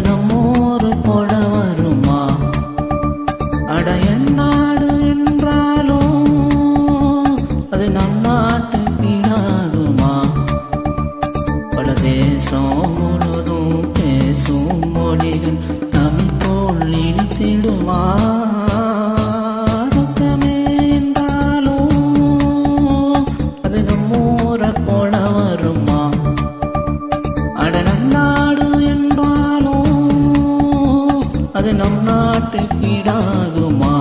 நம்மூரு போல வருமா? அட என் நாடு என்றாலும் அது நம் நாட்டு கீழாகுமா? பல தேசம் முழுதும் பேசும் மொழிகள் தமிழ் போல் இனித்திடுமா? சொர்க்கமே என்றாலும் அது நம்மூரை போல வருமா? அட நம் நாடு என்றாலும் அது நம் நாட்டு கீழாகுமா?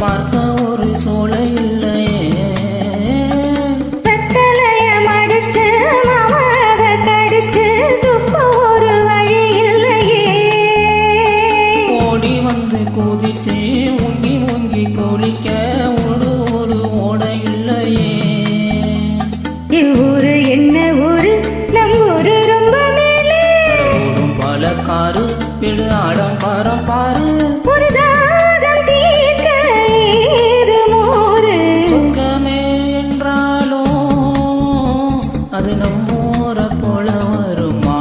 பார்க்க ஒரு சோலை இல்லையே, வெத்தலைய மடிச்சு மாமாத கடிச்சு துப்ப ஒரு வழி இல்லையே. ஓடி வந்து குதிச்சு முங்கி முங்கி குளிக்க ஒரு ஓடை இல்லையே. இவ்வூரு என்ன ஊரு? நம் ஊரு ரொம்ப மேலே. ஊரும் பல காரு விடு ஆடம் பாரம் பாரு. ஒரு தாகம் தீர்க்க ஏது மோரு. சொர்க்கமே என்றாலும் அது நம்மூரை போல வருமா?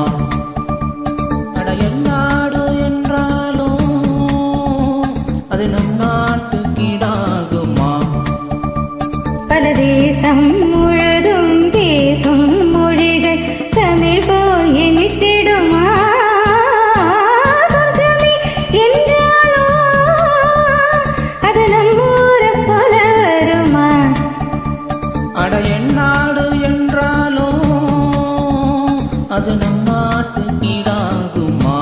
அட என் நாடு என்றாலும் அது நம் நாட்டு கீழாகுமா? பல தேசம் முழுதும் பேசும் மொழிகள் தமிழ் போல் இனித்திடுமா? சொர்க்கமே என்றாலும் அது நம்மூரை போல வருமா? அட என் நாடு என்றாலும் அது நம் நாட்டு கீழாகுமா?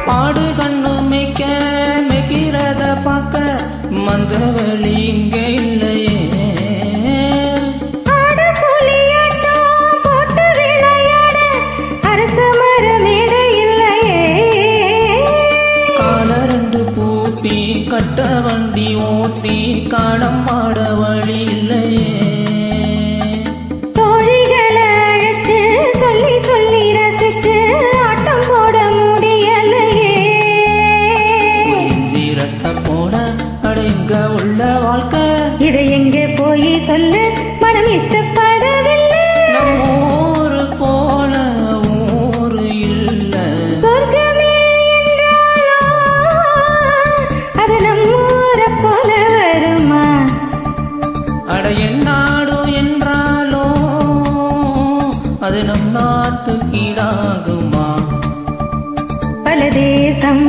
பாடு கண்ணு மேய்க்க மெய்கிறத பார்க்க மந்த வழி இங்க இல்லையே. கால ரெண்டு பூட்டி கட்ட வண்டி ஓட்டி காலம் ஆட வழி இல்லையே. எங்க உள்ள வாழ்க்கை இதை எங்கே போய் சொல்ல மனம் இஷ்டப்படவில்லை. நம் ஊரு போல ஊரு இல்ல. சொர்க்கமே என்றாலும் அது நம்மூரை போல வருமா? அட என் நாடு என்றாலும் அது நம் நாட்டு கீழாகுமா? பல தேசம்